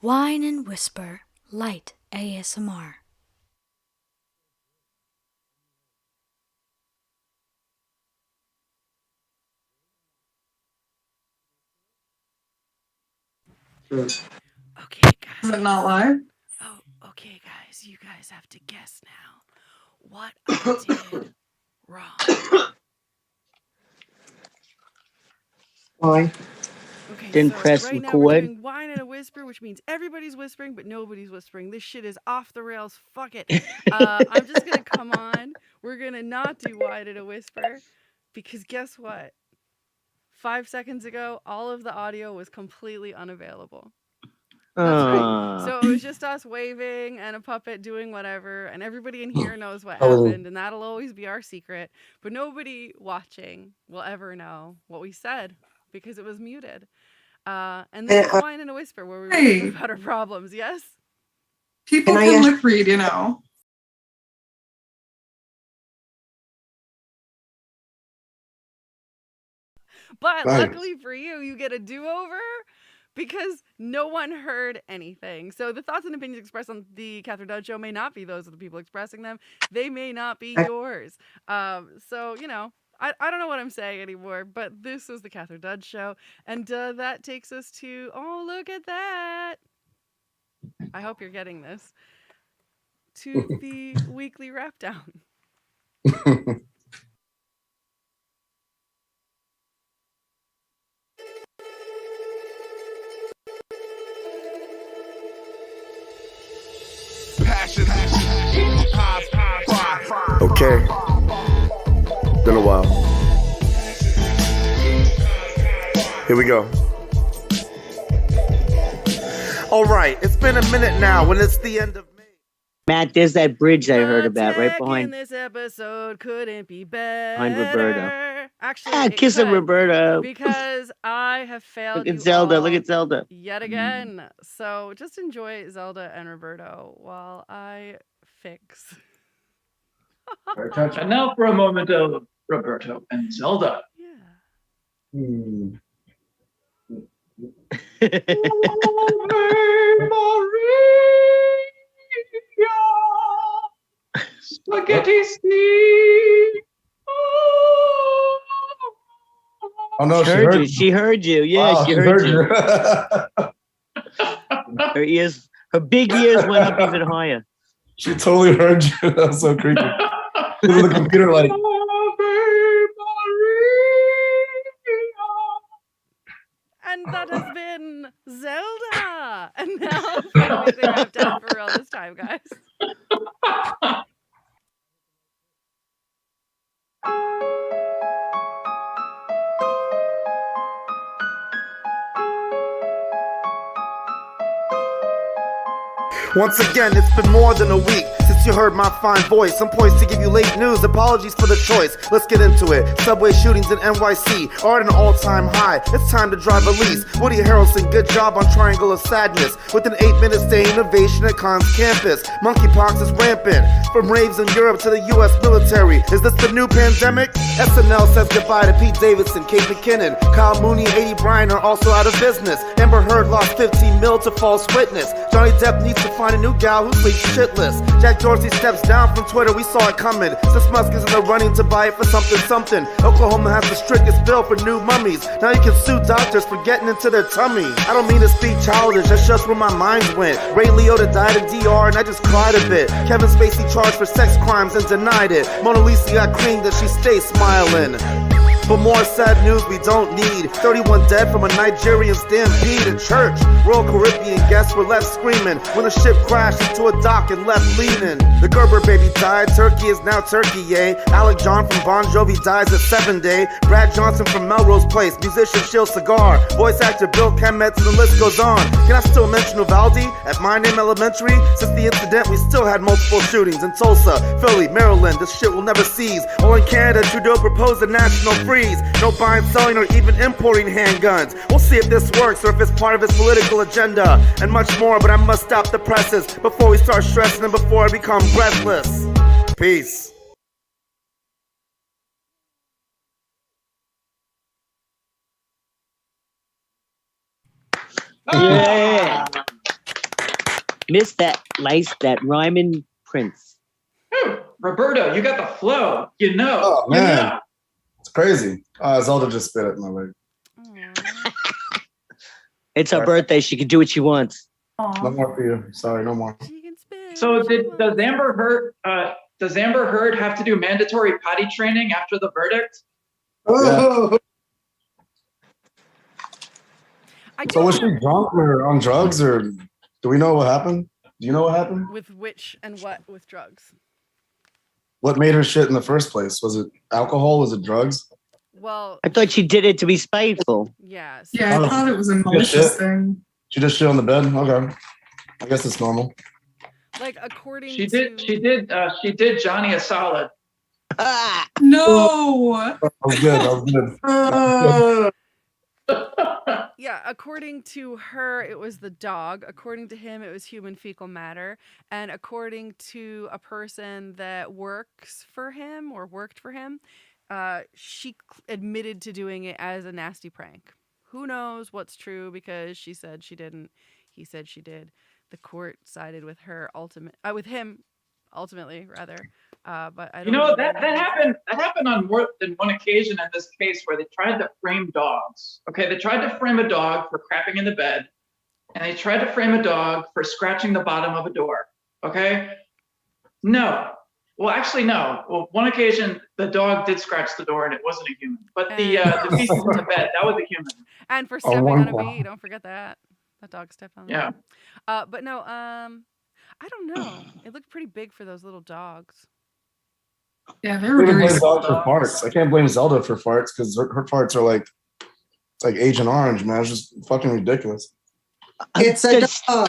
Whine and Whisper Light ASMR. Okay, guys. Is it not live? Oh, okay, guys. You guys have to guess now what I did wrong. Why? Okay, Didn't so press right now we're record. doing whine and a whisper, which means everybody's whispering, but nobody's whispering. This shit is off the rails. Fuck it. I'm just gonna come on. We're gonna not do whine and a whisper, because guess what? 5 seconds ago, all of the audio was completely unavailable. That's right. So it was just us waving and a puppet doing whatever, and everybody in here knows what happened, and that'll always be our secret. But nobody watching will ever know what we said because it was muted. And this is Whine and a Whisper, where we whisper about our problems. Yes? People can lip read, you know. But luckily for you, you get a do-over because no one heard anything. So the thoughts and opinions expressed on the Kathryn Dunn Show may not be those of the people expressing them. They may not be yours. So, you know, I don't know what I'm saying anymore, but this is the Kathryn Dunn Show. And that takes us to, oh, look at that. I hope you're getting this. To the weekly wrap down. Okay. Been a while. Here we go. Alright, it's been a minute now when it's the end of May. Matt, there's that bridge I heard about right behind. In this episode couldn't be better. Behind Roberto. Actually, kiss him, Roberto. Because I have failed. Look at Zelda. Look at Zelda. Yet again. So just enjoy Zelda and Roberto while I fix. And now for a moment of Roberto and Zelda. Yeah. Spaghetti Steve. Oh no, she heard you. She heard you. Yeah, she heard you. Her ears, her big ears went up even higher. She totally heard you. That was so creepy. The computer like. And that has been Zelda. And now for the weekly wrap down for real this time, guys. Once again, it's been more than a week since you heard my fine voice. I'm poised to give you late news. Apologies for the choice. Let's get into it. Subway shootings in NYC are at an all-time high. It's time to drive Elise. Woody Harrelson, good job on Triangle of Sadness. With an 8-minute stay innovation at Khan's campus. Monkeypox is rampant. From raves in Europe to the US military. Is this the new pandemic? SNL says goodbye to Pete Davidson, Kate McKinnon. Kyle Mooney and A.D. Bryan are also out of business. Amber Heard lost 15 mil to false witness. Johnny Depp needs to find a new gal who sleeps shitless. Jack Dorsey steps down from Twitter, we saw it coming. Sis Musk is in the running to buy it for something. Oklahoma has the strictest bill for new mummies. Now you can sue doctors for getting into their tummy. I don't mean to speak childish, that's just where my mind went. Ray Liotta died in DR and I just cried a bit. Kevin Spacey charged for sex crimes and denied it. Mona Lisa got creamed that she stays smiling. But more sad news we don't need. 31 dead from a Nigerian stampede in church. Royal Caribbean guests were left screaming when the ship crashed into a dock and left leaning. The Gerber baby died, Turkey is now Turkey, yay. Alec John from Bon Jovi dies at 7 Day. Brad Johnson from Melrose Place, musician Shill Cigar. Voice actor Bill Kemetz, and the list goes on. Can I still mention Uvalde at My Name Elementary? Since the incident, we still had multiple shootings in Tulsa, Philly, Maryland. This shit will never cease. While in Canada, Trudeau proposed a national freeze. No buying, selling, or even importing handguns. We'll see if this works or if it's part of his political agenda. And much more, but I must stop the presses before we start stressing and before I become breathless. Peace. Yeah. Missed that rhyming Prince. Ooh, Roberto, you got the flow. You know. Oh, You man. know. It's crazy. Zelda just spit it in my leg. Aw. It's her birthday. She can do what she wants. No more for you. Sorry, no more. She can spit. So what she does wants. Amber Heard have to do mandatory potty training after the verdict? Oh, I do so was she wanna- drunk or on drugs, or do we know what happened? Do you know what happened? with which and what with drugs? What made her shit in the first place? Was it alcohol? Was it drugs? Well, I thought she did it to be spiteful. yeah. So Yeah, I Oh. thought it was a malicious shit. thing. She just shit on the bed? Okay. I guess it's normal. like according She to did Johnny a solid. Ah! No. That was good. That was good. yeah, according to her, it was the dog. According to him, it was human fecal matter. And according to a person that works for him or worked for him, she admitted to doing it as a nasty prank. Who knows what's true because she said she didn't. He said she did. The court sided with her with him ultimately rather. But I don't You know, know that happened on more than one occasion in this case where they tried to frame dogs. Okay, they tried to frame a dog for crapping in the bed, and they tried to frame a dog for scratching the bottom of a door. Okay? No. Well, actually, no. Well, one occasion the dog did scratch the door and it wasn't a human. But the feces in the bed, that was a human. And for stepping on a wonderful. bee, don't forget that. That dog stepped on. Yeah. But no, I don't know. It looked pretty big for those little dogs. Yeah, they I were can't very blame small Zelda for dogs. farts. I can't blame Zelda for farts because her farts are like, it's like Agent Orange, man. It's just fucking ridiculous. It's a Does- dog.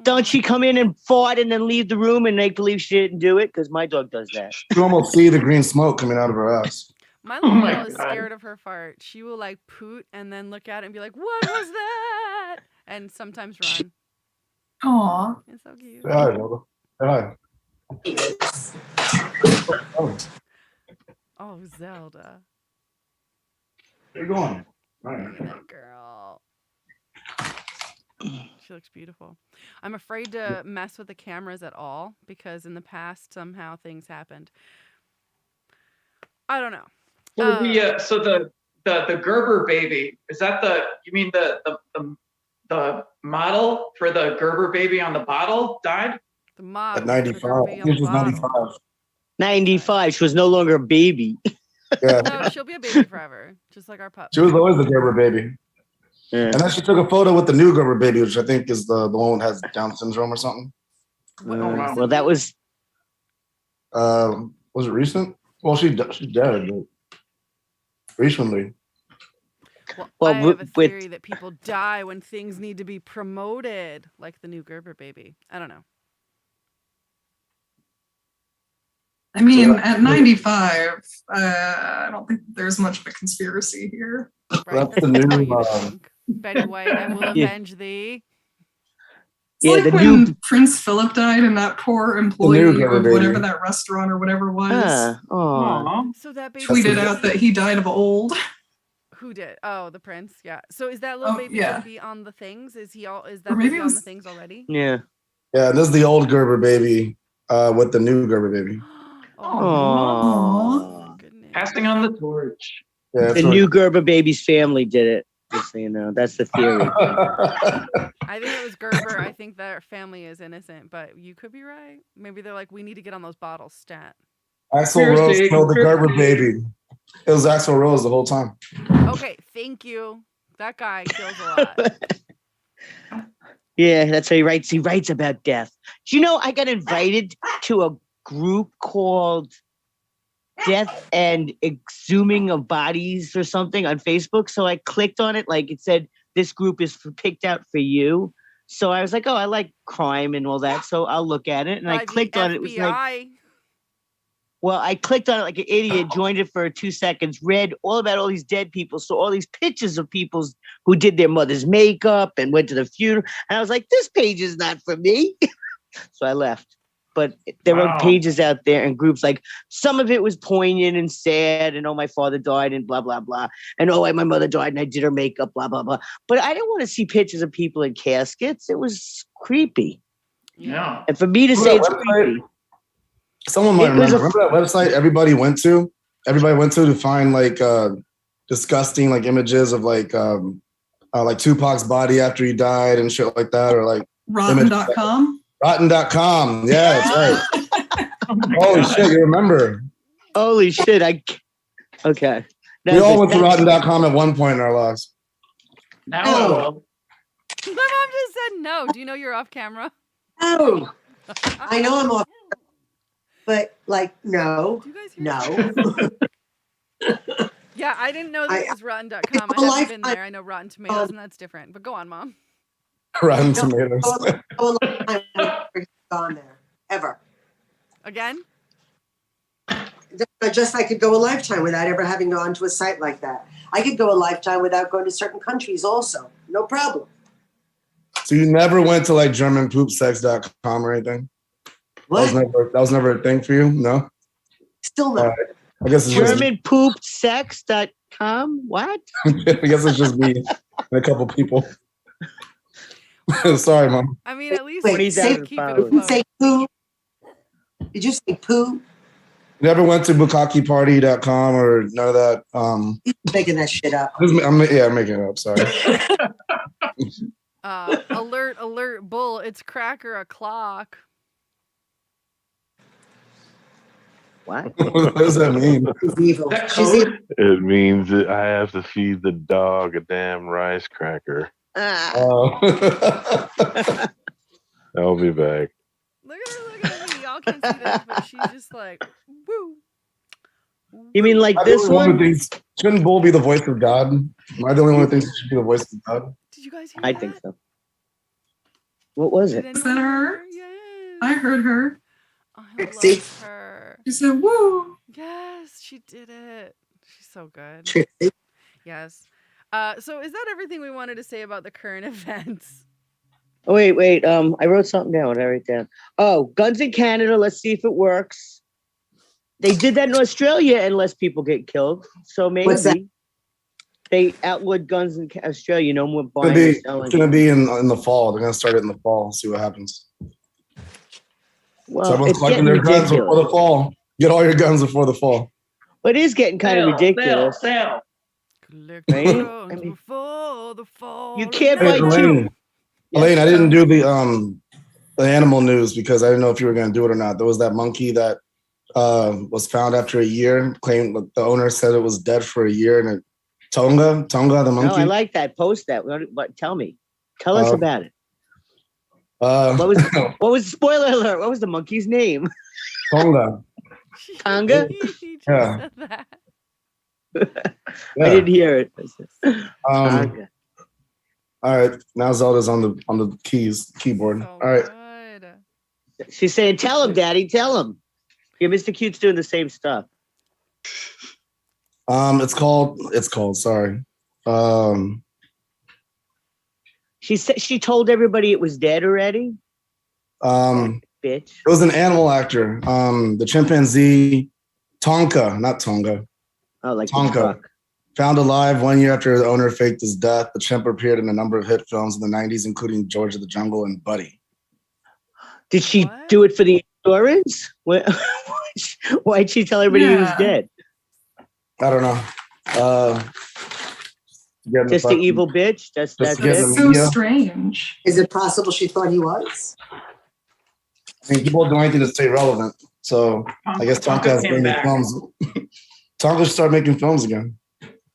Don't she come in and fart and then leave the room and make believe she didn't do it? Because my dog does that. You almost see the green smoke coming out of her ass. My Oh little my girl is God. scared of her fart. She will like poot and then look at it and be like, "What was that?" And sometimes run. Aw. It's so cute. Say hi, Zelda. Say hi. Oh, Oh, Zelda. where you going? All right. Look at that girl. She looks beautiful. I'm afraid to mess with the cameras at all because in the past somehow things happened. I don't know. So the Gerber baby, is that you mean the model for the Gerber baby on the bottle died? The mob At for the 95. Derby She on the was bottom. 95. 95. She was no longer a baby. Yeah. No, she'll be a baby forever, just like our pup. She was always the Gerber baby. Yeah. And then she took a photo with the new Gerber baby, which I think is the one that has Down syndrome or something. wow. Well, that was Was it recent? Well, she's dead, but recently. Well, I have a with- theory that people die when things need to be promoted, like the new Gerber baby. I don't know. I mean, at 95, I don't think there's much of a conspiracy here. Right? That's the new, what you think. Betty White, I will Yeah. avenge thee. It's Yeah, like the when new- Prince Philip died and that poor employee Gerber of baby. whatever that restaurant or whatever was Oh. Aw. So that baby tweeted out that he died of old. Who did? Oh, the prince. Yeah. So is that little Oh, baby yeah. gonna be on the things? Is he all? Is Or that maybe baby it on the was- things already? Yeah. Yeah, and this is the old Gerber baby with the new Gerber baby. Oh. Goodness. Passing on the torch. Yeah, The that's really- new Gerber baby's family did it. Just so you know, that's the theory. I think it was Gerber. I think their family is innocent, but you could be right. Maybe they're like, we need to get on those bottles stat. Axl Rose Conspiracy, killed the Gerber conspiracy. baby. It was Axl Rose the whole time. Okay, thank you. That guy kills a lot. Yeah, that's how he writes. He writes about death. Do you know I got invited to a group called Death and Exhuming of Bodies or something on Facebook? So I clicked on it, like it said, this group is picked out for you. So I was like, oh, I like crime and all that, so I'll look at it. And By I the clicked on it. It was like, FBI. well, I clicked on it like an idiot, joined it for 2 seconds, read all about all these dead people, saw all these pictures of people who did their mother's makeup and went to the funeral. And I was like, this page is not for me. So I left. But there were Wow. pages out there and groups like some of it was poignant and sad and oh, my father died and blah, blah, blah. And oh, my mother died and I did her makeup, blah, blah, blah. But I didn't want to see pictures of people in caskets. It was creepy. Yeah. And for me to say it's Website? creepy, Someone might It was remember. Remember that website everybody went to? Everybody went to find like disgusting like images of like Tupac's body after he died and shit like that, or like Rotten.com. Rotten.com. Yeah, that's right. Holy shit, you remember? holy shit! Okay. We all went to Rotten.com at one point in our lives. Now No. I will. My mom just said no. Do you know you're off camera? No. I know I'm off, but like, no, Do you guys hear no. that? Yeah, I didn't know this was Rotten.com. I haven't been there. I know Rotten Tomatoes, and that's different. But go on, Mom. Rotten Tomatoes. I've never gone there ever. Again? Just I could go a lifetime without ever having gone to a site like that. I could go a lifetime without going to certain countries also. No problem. So you never went to like GermanPoopSex.com or anything? What? That was never a thing for you? No? Still no. All right. I guess it's GermanPoopSex.com? What? I guess it's just me and a couple people. Sorry, Mom. I mean, at least Wait, you say- keep it Did you afloat. say poo? Did you say poo? Never went to BukkakeParty.com or none of that. You're making that shit up. I'm making it up. Sorry. Alert, alert, bull. It's cracker o'clock. What? What does that mean? She's evil. That She's code? evil. It means that I have to feed the dog a damn rice cracker. Oh. I'll be back. Look at her looking at me. Y'all can't see this, but she's just like, woo. You mean like I'm this the only one? who thinks- shouldn't Bull be the voice of God? Am I the only one who thinks it should be the voice of God? Did you guys hear I that? think so. What was Did it? Is that anyone her? hear? Yes. I heard her. I See? love her. She said, "Woo." Yes, she did it. She's so good. Trixie. Yes. So is that everything we wanted to say about the current events? Oh, wait. I wrote something down. What did I write down? Oh, guns in Canada. Let's see if it works. They did that in Australia and less people get killed. So maybe What's that? they outlawed guns in Australia. No more It's buying gonna and be, selling. it's gonna be in the fall. They're gonna start it in the fall. See what happens. So Well, everyone's it's collecting getting their guns before ridiculous. the fall. Get all your guns before the fall. But it is getting kind of ridiculous. Sale. Collect Right? guns I mean, before the fall. you can't Hey, buy two. Elaine, Elaine, I didn't do the animal news because I didn't know if you were gonna do it or not. There was that monkey that was found after a year. Claimed the owner said it was dead for a year, and Tonga the monkey. No, I like that. Post that. What? Tell me. Tell us about it. What was the spoiler alert? What was the monkey's name? Tonga? Tonga? He just Yeah. said that. I didn't hear it. All right, now Zelda's on the keyboard. So All right. good. She's saying, "Tell him, Daddy. Tell him." Yeah, Mr. Cute's doing the same stuff. It's called. Sorry. She said she told everybody it was dead already. It Bitch. was an animal actor. The chimpanzee Tonka, not Tonga. Oh, like the Tonka. truck. Found alive 1 year after the owner faked his death. The chimp appeared in a number of hit films in the 90s, including George of the Jungle and Buddy. Did she What? do it for the insurance? Why'd she tell everybody he was Yeah. dead? I don't know. Getting Just the the fucking- evil bitch. That's Just it. getting So Yeah. strange. Is it possible she thought he was? I mean, people do anything to stay relevant. So I guess Tonka has came making back. films. Tonka should start making films again.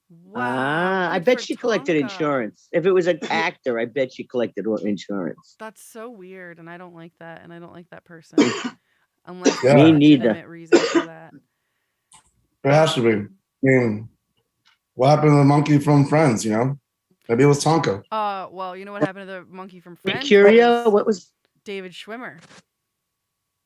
Wow. I good bet for she collected Tonka. insurance. If it was an actor, I bet she collected insurance. That's so weird, and I don't like that, and I don't like that person. Unless Yeah. there's a Me neither. legitimate reason for that. There has to be. I mean, what happened to the monkey from Friends? You know, maybe it was Tonka. Well, you know what happened to the monkey from Hey, Friends? Curio, was what was David Schwimmer.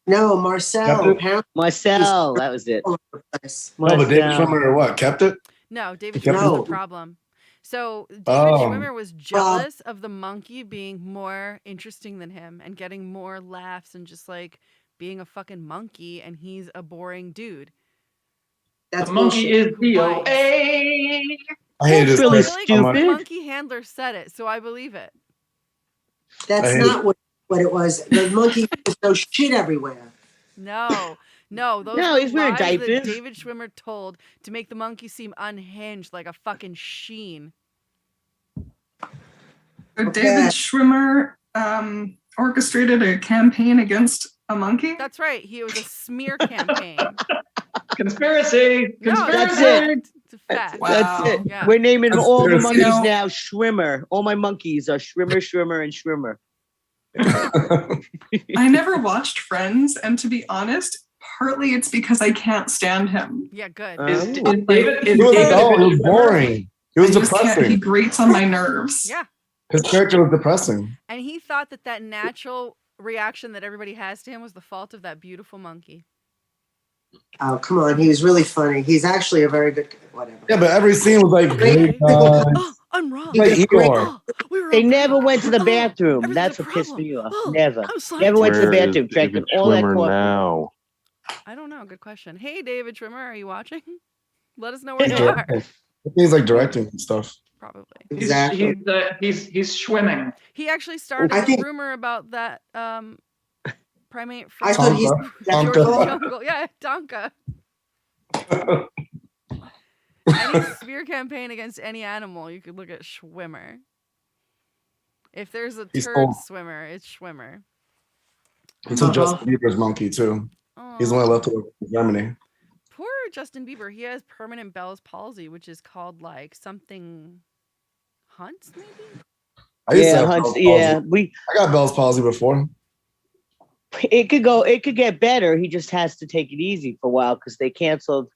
No, Marcel. Kept it? Apparently, Marcel? That was it. all over the place. No, but David Marcel. Schwimmer or what kept it? No, David Kept Schwimmer was it? the problem. So David Oh. Schwimmer was jealous of the monkey being more interesting than him and getting more laughs and just like being a fucking monkey, and he's a boring dude. That's The monkey bullshit. is DOA. I hate That's this. really I feel like so much. the stupid. monkey handler said it, so I believe it. That's I hate not it. what what it was. The monkey was no shit everywhere. No, those No, were he's wearing lies that diapers. David Schwimmer told to make the monkey seem unhinged like a fucking sheen. So David Schwimmer orchestrated a campaign against a monkey? That's right. He was a smear campaign. Conspiracy. No, That's Conspiracy. it. it's a fact. Wow. That's it. Yeah. We're naming all the Conspiracy. monkeys You know- now Schwimmer. All my monkeys are Schwimmer, and Schwimmer. I never watched Friends, and to be honest, partly it's because I can't stand him. Yeah, good. Is Um, David? Is He was David dull. He was Schwimmer- boring. He was I just can't- he depressing. grates on my nerves. Yeah. His character was depressing. And he thought that natural reaction that everybody has to him was the fault of that beautiful monkey. Oh, come on. He was really funny. He's actually a very good, whatever. Yeah, but every scene was like, Great. Oh, I'm wrong. like Igor. Oh, we were They all never wrong. went to the Oh, bathroom. everything's That's a what pissed problem. me off. Oh, Never. I'm sorry. Never went to the Where is bathroom. Drank David all that Schwimmer coffee. now? I don't know. Good question. Hey, David Schwimmer, are you watching? Let us know where He's you are. directing. He's like directing and stuff. Probably. Exactly. He's swimming. He actually started I a think- rumor about that primate I from thought he's Tonka. George's Tonka. Jungle. Yeah, Tonka. Any smear campaign against any animal, you could look at Schwimmer. If there's a He's turd old. swimmer, it's Schwimmer. He took Justin Bieber's monkey too. He's the Aw. one left over in Germany. Poor Justin Bieber. He has permanent Bell's palsy, which is called like something Hunt's maybe? I used to Yeah, have Hunts, Bell's palsy. yeah. I got Bell's palsy before. It could get better. He just has to take it easy for a while because they canceled.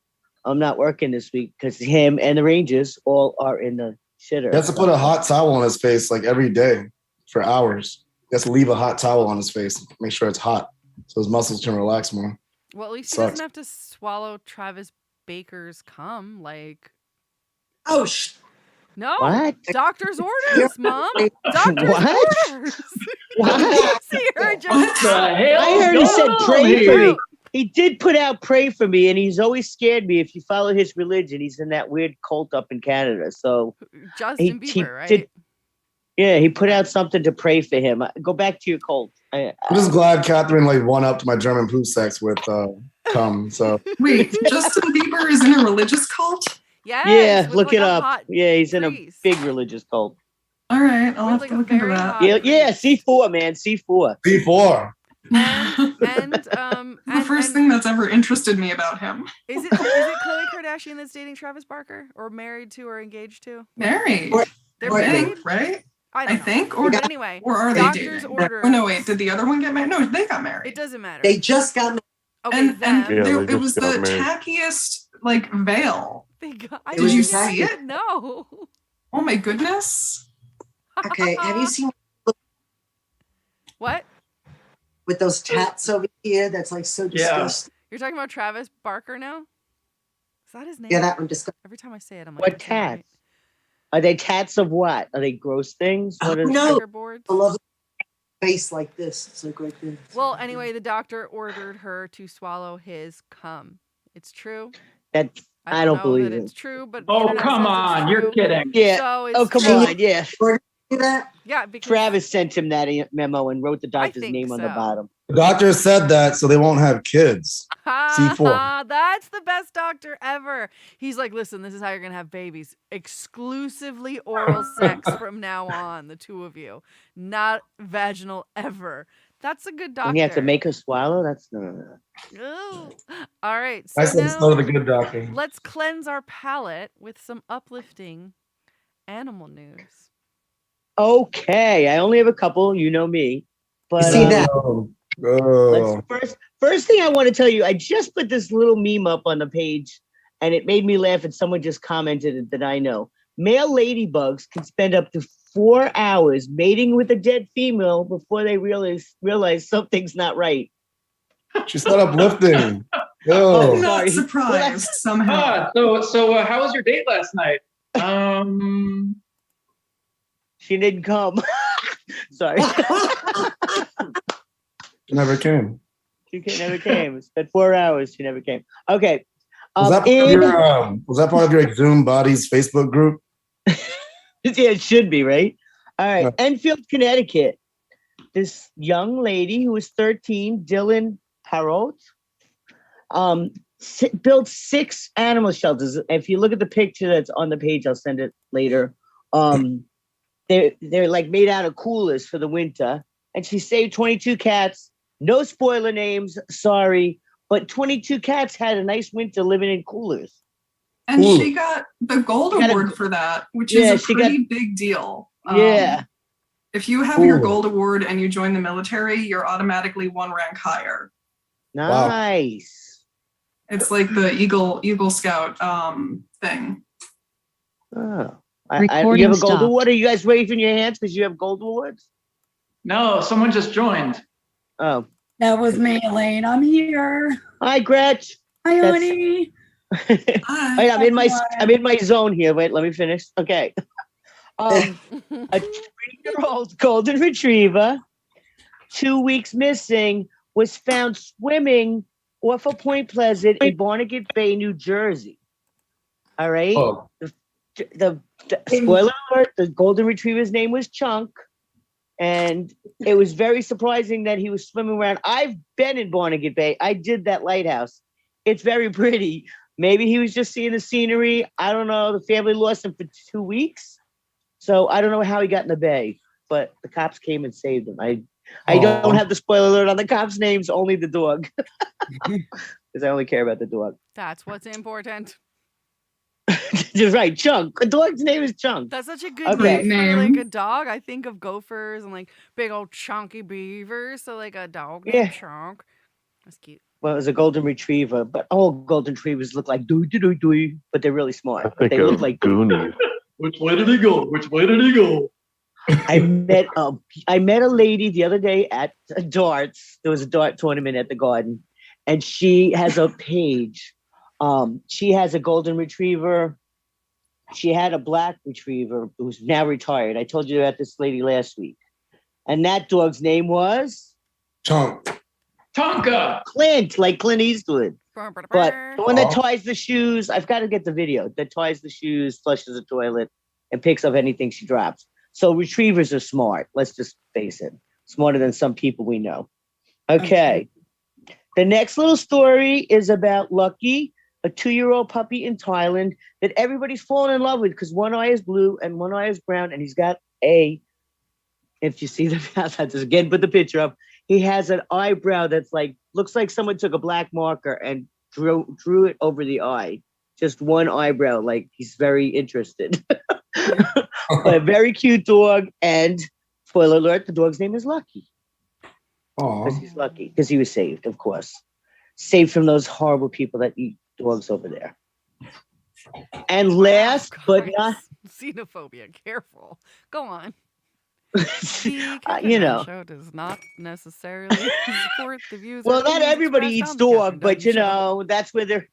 I'm not working this week because him and the Rangers all are in the shitter. He has to put a hot towel on his face like every day for hours. He has to leave a hot towel on his face, make sure it's hot, so his muscles can relax more. Well, at least he Sucks. doesn't have to swallow Travis Baker's cum. Like, Oh, no. What? Doctor's orders, Mom. Doctor's What? orders. What? See her just. What the hell? I heard he is said going on pray for here? me. He did put out pray for me, and he's always scared me. If you follow his religion, he's in that weird cult up in Canada. So Justin he Bieber, right? did- yeah, he put out something to pray for him. Go back to your cult. I'm just glad Kathryn like won up to my German poo sex with cum. So Wait, Justin Bieber is in a religious cult? Yes, Yeah, with, look like, it a up. hot Yeah, he's in a priest. big religious cult. All right, I'll With, have like, to a look into very that. hot Yeah, priest. C4, man, C4. P4. And The first thing that's ever interested me about him. is it Khloe Kardashian that's dating Travis Barker, or married to, or engaged to? Married, They're I married. think, right? I I don't know. think, or But anyway, or are they doctor's dating? orders. Oh no, wait, did the other one get married? No, they got married. It doesn't matter. they just got okay, and them. Yeah, there, they it was just the got married. tackiest like veil. They got, I Did you didn't see see it? No. Oh my goodness. Okay, have you seen What? with those tats over here? That's like so disgusting. You're talking about Travis Barker now? Is that his name? Yeah, that one disgusting. Every time I say it, I'm like, What "That's not right." tats? Are they tats of what? Are they gross things? What is No. Checkerboards? I love face like this. It's like right there. Well, anyway, the doctor ordered her to swallow his cum. It's true. that? I don't know believe that it. it's true, but the Oh, internet come says it's on. You're true. kidding. Yeah. So it's Oh, come true. on. Yeah. See that? Yeah, because Travis sent him that memo and wrote the doctor's think name on the so. bottom. The doctor said that so they won't have kids. Ha, that's the best doctor ever. He's like, listen, this is how you're gonna have babies. Exclusively oral sex from now on, the two of you. Not vaginal ever. That's a good doctor. And you have to make her swallow? That's no. Ooh. All right. So I said now so to the good doctor. let's cleanse our palate with some uplifting animal news. Okay. I only have a couple. You know me. But see that? Oh. First thing I want to tell you, I just put this little meme up on the page and it made me laugh, and someone just commented it that I know. Male ladybugs can spend up to 4 hours mating with a dead female before they realize something's not right. She said uplifting. I'm Yo. not sorry. surprised somehow. So how was your date last night? She didn't come. Sorry. Never came. She never came. It spent 4 hours. She never came. Okay. Was that part of your Zoom Bodies Facebook group? Yeah, it should be, right? All right. Yeah. Enfield, Connecticut. this young lady who was 13, Dylan Harold, built 6 animal shelters. If you look at the picture that's on the page, I'll send it later. They're like made out of coolers for the winter. And she saved 22 cats. No spoiler names, sorry. But 22 cats had a nice winter living in coolers. And she got the gold award for that, which is a pretty big deal. Yeah. If you have your gold award and you join the military, you're automatically 1 rank higher. Nice. It's like the Eagle Scout thing. Oh. You have a gold award? Are you guys waving your hands because you have gold awards? No, someone just joined. Oh. That was me, Elaine. I'm here. Hi, Gretch. Hi, honey. Wait, I'm in my zone here. Wait, let me finish. Okay. A 3-year-old golden retriever, 2 weeks missing, was found swimming off of Point Pleasant in Barnegat Bay, New Jersey. All right. Oh. The spoiler alert: the golden retriever's name was Chunk, and it was very surprising that he was swimming around. I've been in Barnegat Bay. I did that lighthouse. It's very pretty. Maybe he was just seeing the scenery. I don't know. The family lost him for 2 weeks. So I don't know how he got in the bay, but the cops came and saved him. I don't have the spoiler alert on the cops' names, only the dog. Because I only care about the dog. That's what's important. You're right, Chunk. The dog's name is Chunk. That's such a good name for like a dog. I think of gophers and like big old chunky beavers. So like a dog named Chunk. That's cute. Well, it was a golden retriever, but all golden retrievers look like doo, but they're really smart. I think they look like Goonies. Which way did he go? Which way did he go? I met a lady the other day at darts. There was a dart tournament at the garden, and she has a page. She has a golden retriever. She had a black retriever who's now retired. I told you about this lady last week, and that dog's name was Chunk. Tonka. Clint, like Clint Eastwood. But the one that ties the shoes, I've got to get the video, that ties the shoes, flushes the toilet, and picks up anything she drops. So retrievers are smart. Let's just face it. Smarter than some people we know. Okay. The next little story is about Lucky, a 2-year-old puppy in Thailand that everybody's fallen in love with because one eye is blue and one eye is brown. And he's got if you see the mouth, I just again put the picture up. He has an eyebrow that's like, looks like someone took a black marker and drew it over the eye. Just one eyebrow, like he's very interested. A very cute dog, and spoiler alert, the dog's name is Lucky. Because he's lucky, because he was saved, of course. Saved from those horrible people that eat dogs over there. And last but not... Xenophobia, careful. Go on. You know, show does not necessarily support the views. Well, not everybody eats dog, but you know, that's where they're.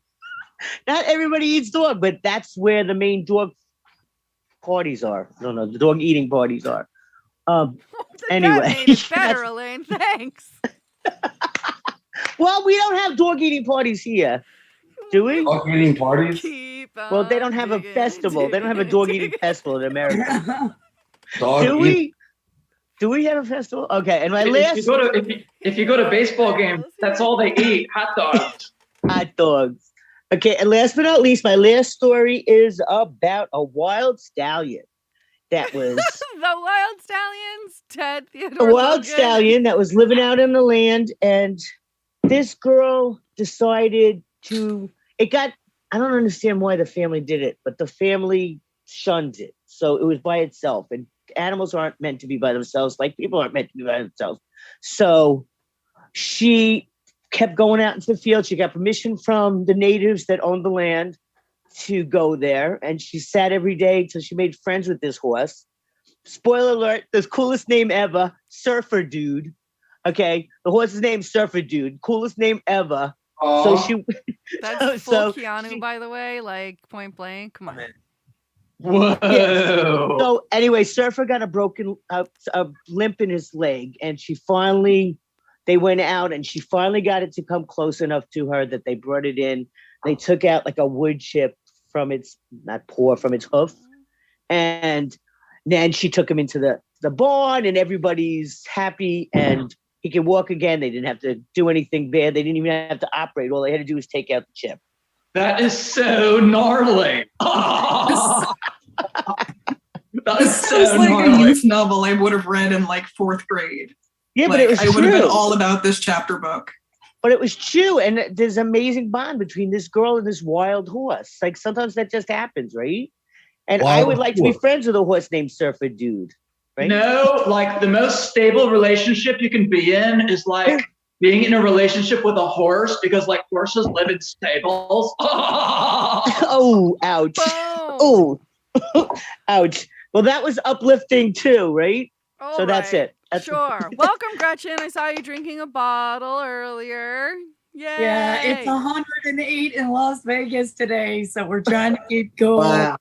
Not everybody eats dog, but that's where the main dog parties are. No, the dog eating parties are. Anyway, it's better, Elaine. Thanks. Well, we don't have dog eating parties here, do we? Dog eating parties? Well, they don't have a festival. They don't have a dog eating festival in America. Do we have a festival? Okay, and my last... If you go to baseball games, that's all they eat, hot dogs. Hot dogs. Okay, and last but not least, my last story is about a wild stallion that was... The wild stallions, Ted Theodore A wild Logan. stallion that was living out in the land, and this girl decided to... I don't understand why the family did it, but the family shunned it. So it was by itself, and animals aren't meant to be by themselves, like people aren't meant to be by themselves. So she kept going out into the field. She got permission from the natives that owned the land to go there. And she sat every day till she made friends with this horse. Spoiler alert, the coolest name ever, Surfer Dude. Okay, the horse's name Surfer Dude, coolest name ever. So she... That's full Keanu, by the way, like point blank. Come on. Whoa. Yeah. So anyway, Surfer got a limp in his leg, and they went out, and she finally got it to come close enough to her that they brought it in. They took out like a wood chip from its hoof, and then she took him into the barn and everybody's happy and he can walk again. They didn't have to do anything bad. They didn't even have to operate. All they had to do was take out the chip. That is so gnarly. That is This so sounds like a gnarly. youth novel I would have read in like 4th grade. Yeah, Like, but it was I would have been true. all about this chapter book. But it was true. And there's an amazing bond between this girl and this wild horse. Like sometimes that just happens, right? And I Wild would like to be horse. friends with a horse named Surfer Dude. Right? No, like the most stable relationship you can be in is like being in a relationship with a horse because like horses live in stables. Oh, ouch. Boom. Oh, ouch. Well, that was uplifting too, right? All So that's right. it. That's Sure. Welcome, Gretchen. I saw you drinking a bottle earlier. Yay. Yeah, it's 108 in Las Vegas today, so we're trying to keep cool. Wow.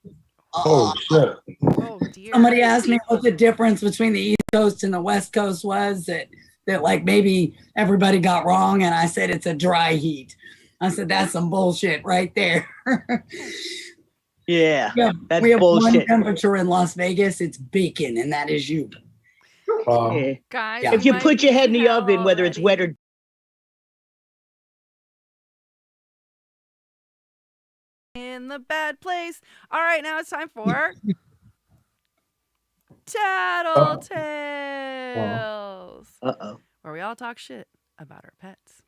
Oh shit. Oh, dear. Somebody asked me what the difference between the East Coast and the West Coast was that like maybe everybody got wrong, and I said it's a dry heat. I said that's some bullshit right there. Yeah, that's we have one bullshit. temperature in Las Vegas. It's bacon, and that is you. Yeah. Guys, Yeah. we If you might put your be head in the hell oven, whether it's wet already. or In the bad place. All right, now it's time for Tattletales, uh-oh. where we all talk shit about our pets.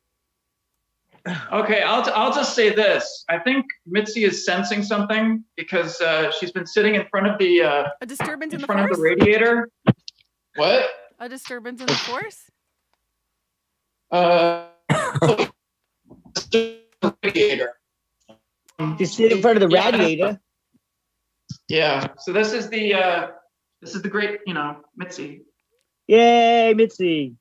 Okay, I'll just say this. I think Mitzi is sensing something because she's been sitting in front of the A disturbance in the force? radiator. What? A disturbance in the force? Radiator. Just sit in front of the Yeah. radiator. Yeah. So this is the great, Mitzi. Yay, Mitzi.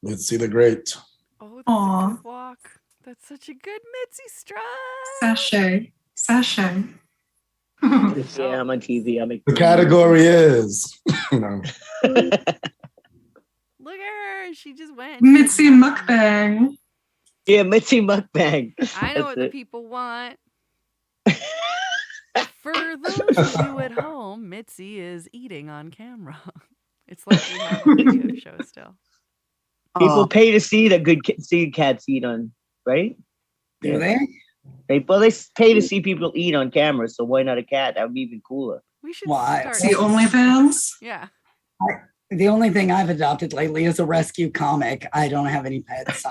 Let's see the great. Oh, that's Aw. a good walk. That's such a good Mitzi strut. Sachet. Yeah, I'm on TV. I'm The category is no. Look at her. She just went. Mitzi mukbang. Yeah, Mitzi mukbang. I know what the people want. For those of you at home, Mitzi is eating on camera. It's like we have a radio show still. People pay to see the good see cats eat on, right? Do they? They pay to see people eat on camera, so why not a cat? That would be even cooler. We should Why? start. See OnlyFans? Yeah. The only thing I've adopted lately is a rescue comic. I don't have any pets.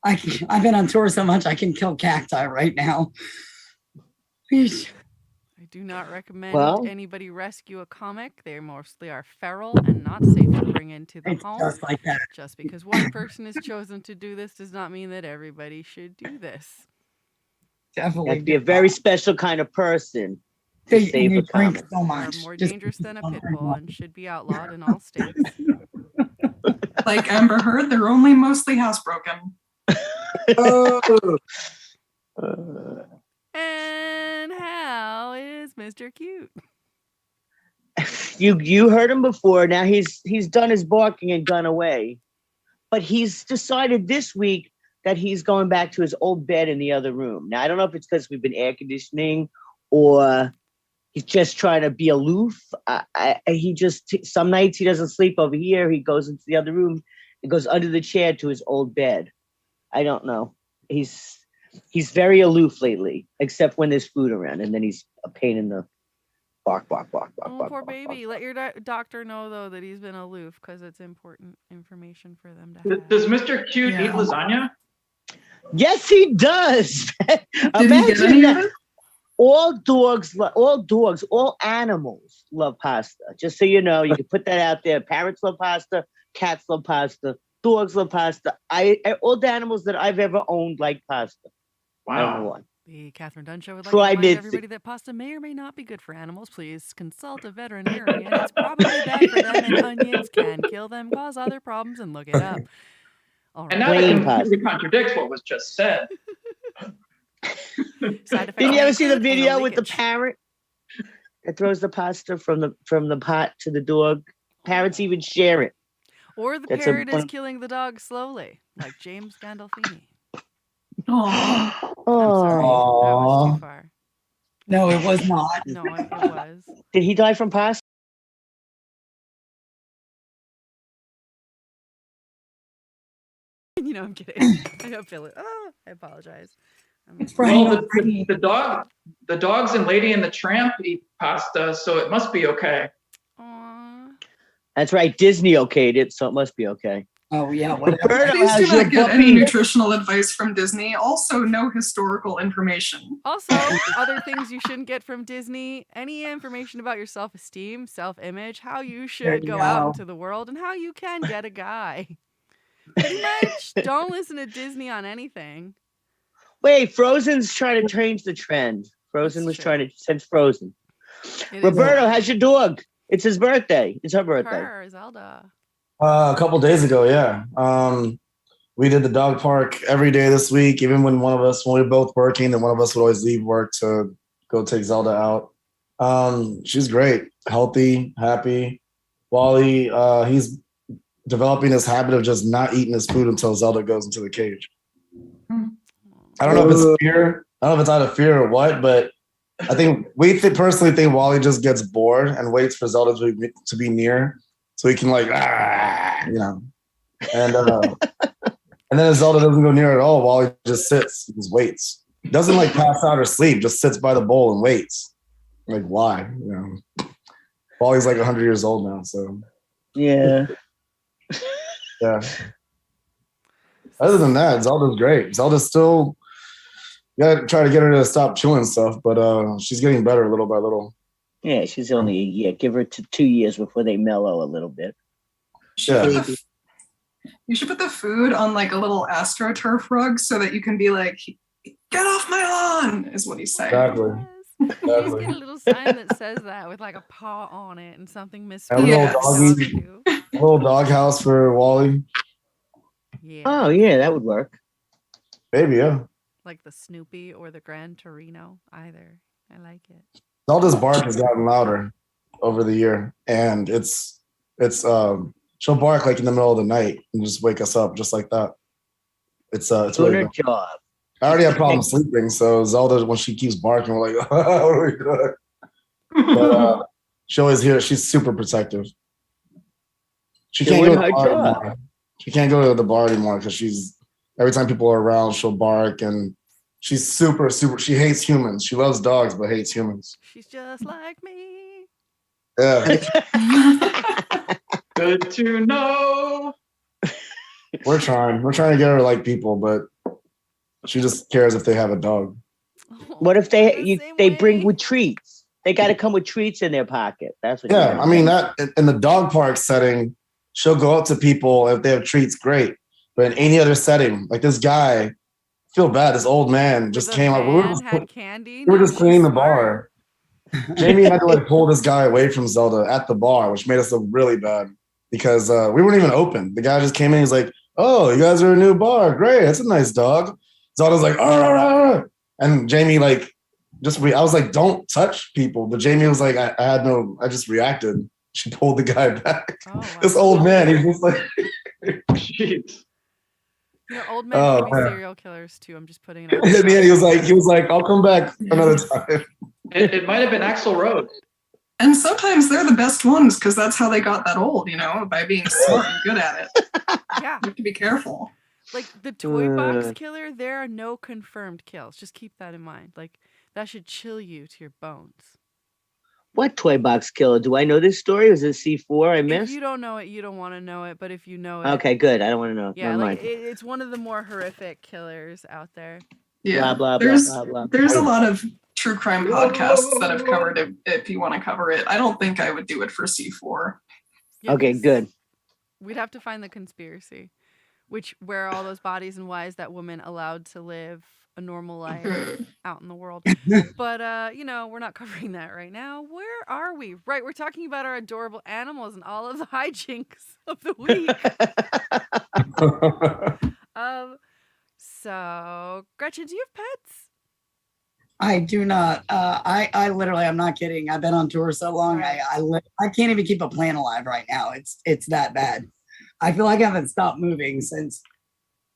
I've been on tour so much I can kill cacti right now. I do not recommend Well- anybody rescue a comic. They mostly are feral and not safe to bring into the It's home. just like that. Just because one person has chosen to do this does not mean that everybody should do this. You have Definitely. to be a very special kind of person to They save a drink comic. so They are much. more Just- dangerous than a pit bull and should be outlawed in all states. Like Amber Heard, they're only mostly housebroken. Oh. And how is Mr. Cute? You heard him before. Now he's done his barking and gone away. But he's decided this week that he's going back to his old bed in the other room. Now I don't know if it's because we've been air conditioning or he's just trying to be aloof. He just some nights he doesn't sleep over here. He goes into the other room and goes under the chair to his old bed. I don't know. He's very aloof lately, except when there's food around, and then he's a pain in the bark. Oh, poor baby. Let your doctor know, though, that he's been aloof because it's important information for them to have. Does Mr. Cute Yeah. eat lasagna? Yes, he does. Did he get Imagine any that. of it? All animals love pasta. Just so you know, you can put that out there. Parrots love pasta. Cats love pasta. Dogs love pasta. All the animals that I've ever owned like pasta. Number one. The Kathryn Dunn Show would like Try to remind Mitzi. everybody that pasta may or may not be good for animals. Please consult a veterinarian. It's probably bad for them, and onions can kill them, cause other problems, and look it up. All And right. now Plain that completely contradicts what was just said. Side effects Did you ever see the include anal video with the leakage. parrot that throws the pasta from the pot to the dog? Parrots even share it. Or the That's parrot is one- killing the dog slowly, like James Gandolfini. Oh, I'm sorry. That was Aw. too far. No, it was not. No, it was. Did he die from pasta? I'm kidding. I don't feel it. Oh, I apologize. It's Well, Frank. the dogs and Lady and the Tramp eat pasta, so it must be okay. Aw. That's right. Disney okayed it, so it must be okay. Oh yeah, whatever. Roberto, Please do how's your not get any puppy? nutritional advice from Disney. Also, no historical information. Also, other things you shouldn't get from Disney, any information about your self-esteem, self-image, how you should go out into the world, and how you can get a guy. Pretty much don't listen to Disney on anything. Wait, Frozen's trying to change the trend. Frozen was trying to since Frozen. Roberto, how's your dog? It's his birthday. It's her birthday. Her, Zelda. A couple days ago, yeah. We did the dog park every day this week, even when we were both working, then one of us would always leave work to go take Zelda out. She's great, healthy, happy. Wally, he's developing this habit of just not eating his food until Zelda goes into the cage. I don't know if it's fear. I don't know if it's out of fear or what, but I think personally think Wally just gets bored and waits for Zelda to be near so he can and then if Zelda doesn't go near at all, Wally just sits, he just waits. He doesn't pass out or sleep, just sits by the bowl and waits. Why? Wally's 100 years old now, so yeah. Yeah. Other than that, Zelda's great. Zelda's still, you gotta try to get her to stop chewing stuff, but she's getting better little by little. Yeah, she's only a year. Give her 2 years before they mellow a little bit. Yeah. You should put the food on a little AstroTurf rug so that you can be get off my lawn, is what he's saying. Exactly. Please get a little sign that says that with a paw on it and something Have a misspelled. little dog house for Wally. Yeah. Oh, yeah, that would work. Maybe, yeah. Like the Snoopy or the Gran Torino, either. I like it. Zelda's bark has gotten louder over the year, and it's she'll bark in the middle of the night and just wake us up just like that. It's doing really her job. I already have problems sleeping, so Zelda, when she keeps barking, we're like, what are we doing? But she always hears. She's super protective. She can't go to the bar anymore. She can't go to the bar anymore because every time people are around, she'll bark, and she's super. She hates humans. She loves dogs, but hates humans. She's just like me. Yeah. Good to know. We're trying to get her to like people, but she just cares if they have a dog. What if they bring with treats? They got to come with treats in their pocket. That's what. Yeah, I mean that in the dog park setting, she'll go up to people if they have treats, great. But in any other setting, this guy, I feel bad. This old man just came up. We were just cleaning the bar. Jamie had to pull this guy away from Zelda at the bar, which made us look really bad because we weren't even open. The guy just came in. He's like, "Oh, you guys are a new bar. Great, that's a nice dog." Zelda's like, "Arr!" And Jamie I was like, "Don't touch people," but Jamie was like, I just reacted. She pulled the guy back. Oh, wow. This old man, he's just like, jeez. Old men can be serial killers too. I'm just putting it out. In the end, he was like, "I'll come back another time." It might have been Axl Rose. And sometimes they're the best ones because that's how they got that old, by being smart and good at it. Yeah. You have to be careful. The toy box killer, there are no confirmed kills. Just keep that in mind. That should chill you to your bones. What toy box killer? Do I know this story? Was it C4 I missed? If you don't know it, you don't want to know it. But if you know it. Okay, good. I don't want to know. Yeah, it's one of the more horrific killers out there. Yeah. Blah, blah, there's blah, blah, blah. There's a lot of true crime podcasts that have covered it if you want to cover it. I don't think I would do it for C4. Yeah, okay, good. We'd have to find the conspiracy. Where are all those bodies and why is that woman allowed to live a normal life out in the world? But, we're not covering that right now. Where are we? Right, we're talking about our adorable animals and all of the hijinks of the week. So, Gretchen, do you have pets? I do not. I literally, I'm not kidding. I've been on tour so long. I can't even keep a plant alive right now. It's that bad. I feel like I haven't stopped moving since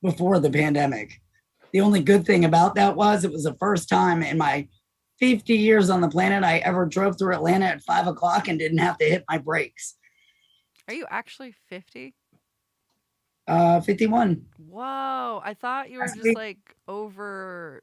before the pandemic. The only good thing about that was it was the first time in my 50 years on the planet I ever drove through Atlanta at 5:00 and didn't have to hit my brakes. Are you actually 50? 51. Whoa! I thought you were Last just week. like over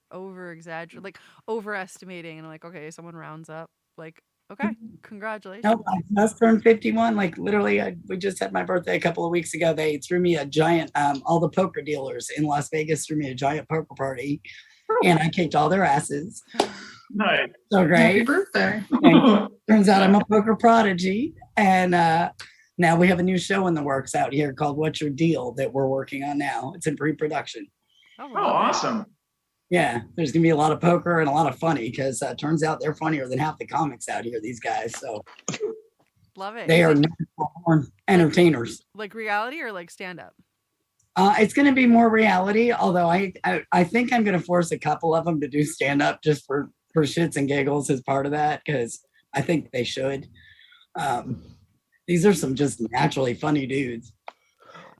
exaggerating, like overestimating, and like okay, someone rounds up. Like okay, congratulations. Nope, I just turned 51. Like literally, we just had my birthday a couple of weeks ago. They threw me a giant, all the poker dealers in Las Vegas threw me a giant poker party, and I kicked all their asses. Nice. So Happy great. birthday. Turns out I'm a poker prodigy, and now we have a new show in the works out here called What's Your Deal that we're working on now. It's in pre-production. Oh, awesome. Yeah, there's gonna be a lot of poker and a lot of funny because turns out they're funnier than half the comics out here. These guys, so Love it. they Is are it natural born entertainers. like reality or like stand up? It's going to be more reality, although I think I'm going to force a couple of them to do stand up just for shits and giggles as part of that because I think they should. These are some just naturally funny dudes.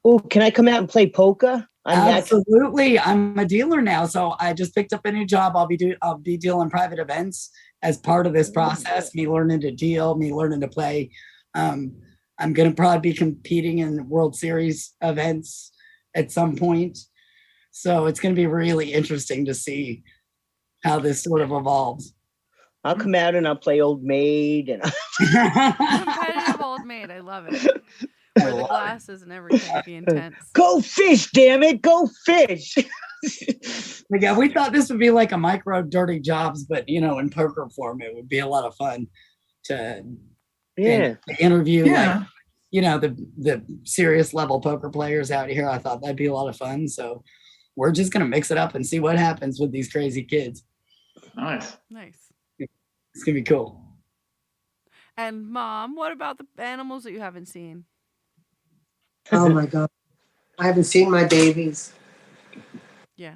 Oh, can I come out and play poker? Absolutely, I'm a dealer now, so I just picked up a new job. I'll be dealing private events as part of this process. Me learning to deal, me learning to play. I'm going to probably be competing in World Series events at some point. So it's going to be really interesting to see how this sort of evolves. I'll come out and I'll play Old Maid and Competitive old maid. I love it. Wear the glasses and everything. Be intense. Go fish, damn it, go fish. But yeah, we thought this would be like a micro dirty jobs, but in poker form, it would be a lot of fun to interview like the serious level poker players out here. I thought that'd be a lot of fun. So we're just gonna mix it up and see what happens with these crazy kids. Nice. It's gonna be cool. And Mom, what about the animals that you haven't seen? Oh my God. I haven't seen my babies. Yeah.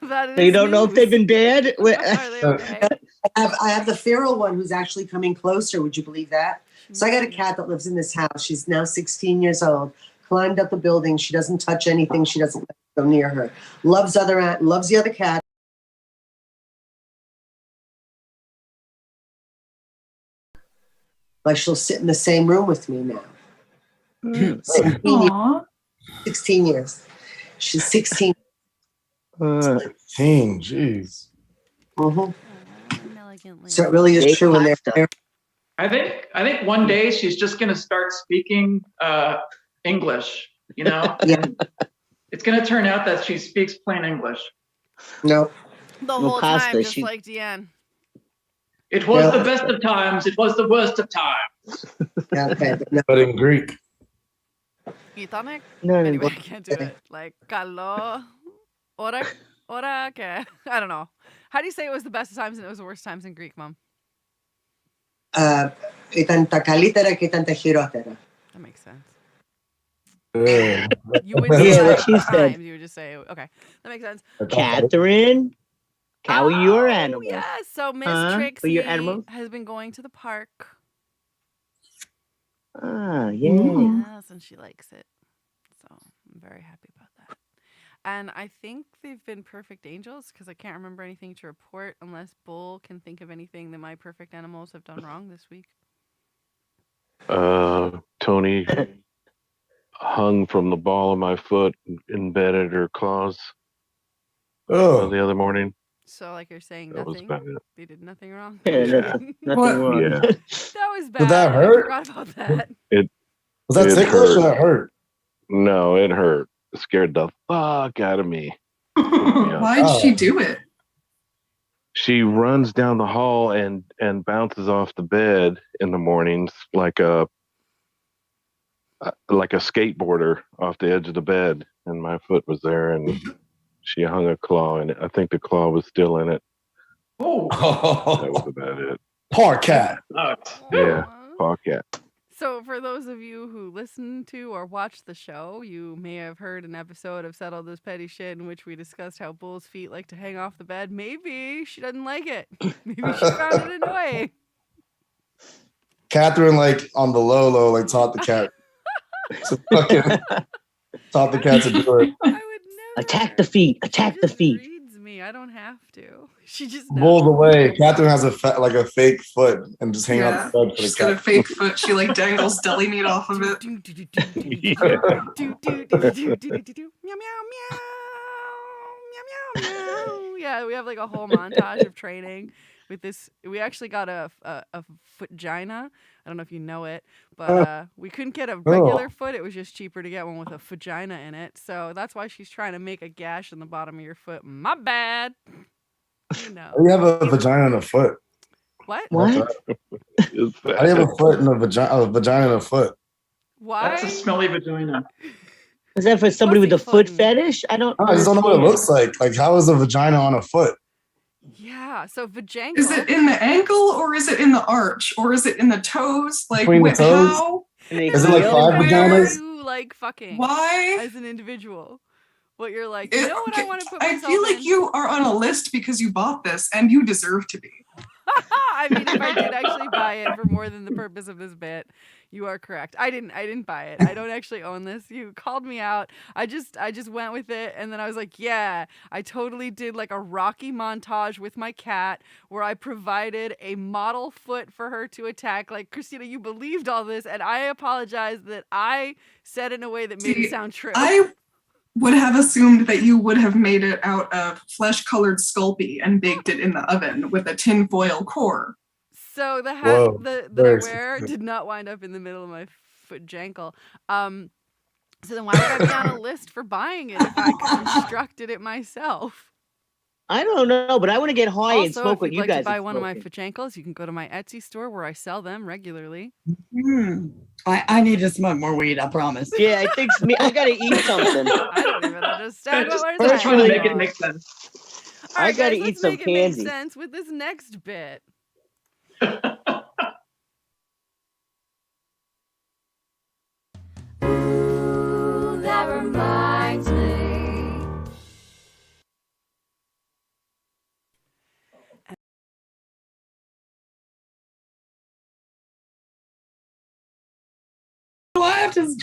So you don't know if they've been bad? Are they okay? I have the feral one who's actually coming closer. Would you believe that? So I got a cat that lives in this house. She's now 16 years old. Climbed up the building. She doesn't touch anything. She doesn't let it go near her. Loves the other cat. Like she'll sit in the same room with me now. 16 years. She's 16. 16, jeez. So it really is true. And I think one day she's just going to start speaking English. Yeah. It's going to turn out that she speaks plain English. No. The whole time, just like Deanne. It was the best of times. It was the worst of times. Okay, but in Greek. Italic? No, anyway, I can't do it. Like, callo, ora, que. I don't know. How do you say it was the best of times and it was the worst times in Greek, Mom? Tanta kalitera que tanta chirotera. That makes sense. Yeah, You would say what she said. times. You would just say, okay. That makes sense. Kathryn, how are your animals? Yes. So Miss For Trixie your animals? has been going to the park. Ah, yeah. Yes, and she likes it. So I'm very happy about that. And I think they've been perfect angels because I can't remember anything to report unless Bull can think of anything that my perfect animals have done wrong this week. Tony hung from the ball of my foot, embedded her claws the other morning. So, like you're saying, That was nothing. bad. They did nothing wrong. Nothing wrong. Yeah. That was bad. Did that I hurt? forgot about that. Was that ticklish or that hurt? No, it hurt. It scared the fuck out of me. Why did she do it? She runs down the hall and bounces off the bed in the mornings like a skateboarder off the edge of the bed, and my foot was there, and she hung a claw in it. I think the claw was still in it. Oh, that was about it. Poor cat. Yeah, poor cat. So, for those of you who listen to or watch the show, you may have heard an episode of Settle This Petty Shit in which we discussed how Bull's feet like to hang off the bed. Maybe she doesn't like it. Maybe she found it annoying. Kathryn, like on the low, like taught the cat to do it. I would never. Attack the feet. Attack the feet. Reads me. I don't have to. She just rolls knows. away. Kathryn has a fake foot and just hang out the bed for the She's got a cat. fake foot. She like dangles deli meat off of it. Meow meow meow. Meow meow meow. Yeah, we have like a whole montage of training with this. We actually got a vagina. I don't know if you know it, but we couldn't get a regular foot. It was just cheaper to get one with a vagina in it. So that's why she's trying to make a gash in the bottom of your foot. My bad. You know. You have a vagina and a foot. What? What? How do you have a foot and a vagina and a foot? Why? That's a smelly vagina. Is that for somebody with a foot fetish? I just don't know what it looks like. Like, how is a vagina on a foot? Yeah, so vajankle. Is it in the ankle or is it in the arch or is it in the toes? Like, Between the toes? how? Is it like 5 vaginas? You like fucking? Why? As an individual, what you're like? You know what I want to put I myself feel like in? you are on a list because you bought this and you deserve to be. I mean, if I did actually buy it for more than the purpose of this bit, you are correct. I didn't buy it. I don't actually own this. You called me out. I just went with it, and then I was like, yeah, I totally did like a Rocky montage with my cat where I provided a model foot for her to attack. Like, Christina, you believed all this, and I apologize that I said it in a way that made it sound true. I would have assumed that you would have made it out of flesh-colored Sculpey and baked it in the oven with a tinfoil core. So the hat Whoa, that I very wear specific. did not wind up in the middle of my foot jankle. So then why would I be on a list for buying it if I constructed it myself? I don't know, but I want to get high and Also, smoke if what you'd you like guys to buy are one of my smoking. fajankles, you can go to my Etsy store where I sell them regularly. I need to smoke more weed, I promise. Yeah, I think I gotta eat something. I don't even understand Just what we're trying to saying. make it make sense. All right, I gotta guys, eat let's some make it make candy. sense with this next bit. Ooh, that reminds me. Do I have to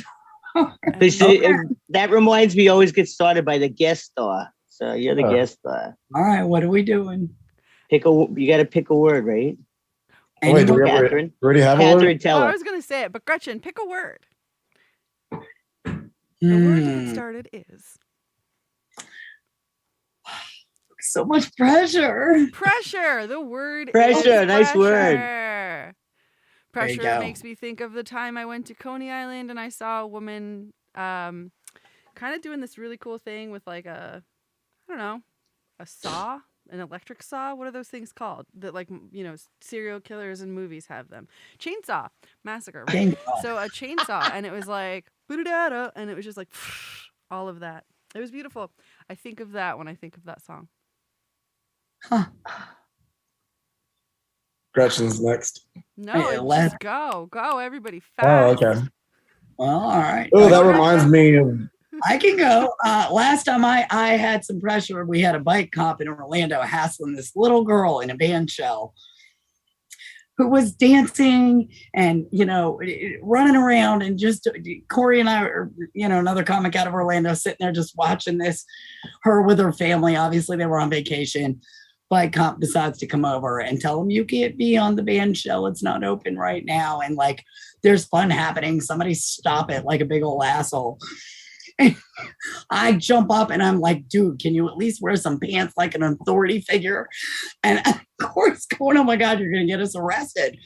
That reminds me, always get started by the guest star. So you're the guest star. All right, what are we doing? You got to pick a word, right? Oh, wait, do we Catherine. already have a Catherine, word? tell I her. was going to say it, but Gretchen, pick a word. The word to get started is So much pressure. pressure. The word Pressure, is nice word. pressure. There you Pressure go. makes me think of the time I went to Coney Island and I saw a woman kind of doing this really cool thing with like a saw, an electric saw. What are those things called? That serial killers in movies have them. Chainsaw massacre. Right? Chainsaw. So a chainsaw, and it was like, and it was just like all of that. It was beautiful. I think of that when I think of that song. Huh. Gretchen's next. No, Hey, just go, everybody, fast. Oh, okay. Well, all right. Oh, that reminds me of. I can go. Last time I had some pressure, we had a bike cop in Orlando hassling this little girl in a band shell who was dancing and, running around, and just Corey and I, another comic out of Orlando, sitting there just watching this, her with her family. Obviously they were on vacation. Bike cop decides to come over and tell him, you can't be on the band shell. It's not open right now. And like, there's fun happening. Somebody stop it, like a big old asshole. I jump up and I'm like, dude, can you at least wear some pants like an authority figure? And of course going, oh my God, you're going to get us arrested.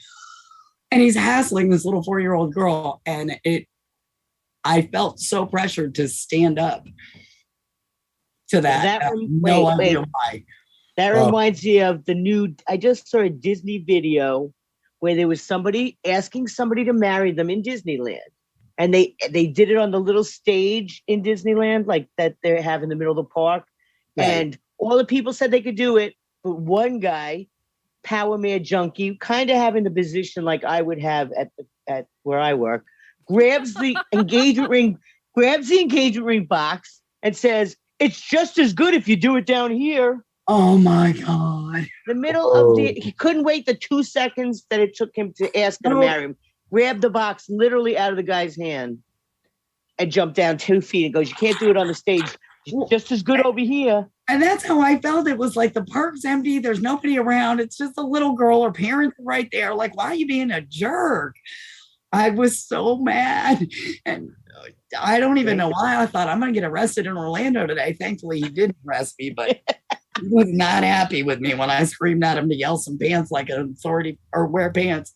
And he's hassling this little 4-year-old girl. And I felt so pressured to stand up to that. No idea why. That reminds me of I just saw a Disney video where there was somebody asking somebody to marry them in Disneyland. And they did it on the little stage in Disneyland, like that they have in the middle of the park. Right. And all the people said they could do it. But one guy, power mad junkie, kind of having the position like I would have at where I work, grabs the engagement ring box and says, "It's just as good if you do it down here." Oh my God. The middle of he couldn't wait the 2 seconds that it took him to ask her to marry him. Grabbed the box literally out of the guy's hand and jumped down 2 feet and goes, "You can't do it on the stage. Just as good over here. And that's how I felt. It was like the park's empty. There's nobody around. It's just a little girl. Her parents are right there. Like, why are you being a jerk? I was so mad. And I don't even know why. I thought I'm going to get arrested in Orlando today. Thankfully, he didn't arrest me, but he was not happy with me when I screamed at him to yell some pants like an authority or wear pants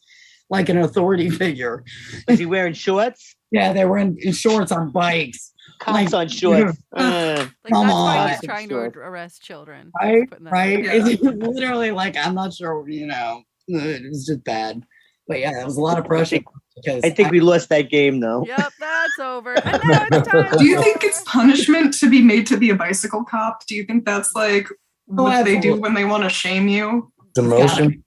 like an authority figure. Was he wearing shorts? Yeah, they were in shorts on bikes. Cops on shorts. Like Come that's why on. he's trying to arrest children. Right, Just putting that right. out there. It's literally like, I'm not sure, it was just bad. But yeah, it was a lot of pressure. Because I think we lost that game, though. Yep, that's over. And now it's time. Do you think it's punishment to be made to be a bicycle cop? Do you think that's like what they do when they want to shame you? Demotion?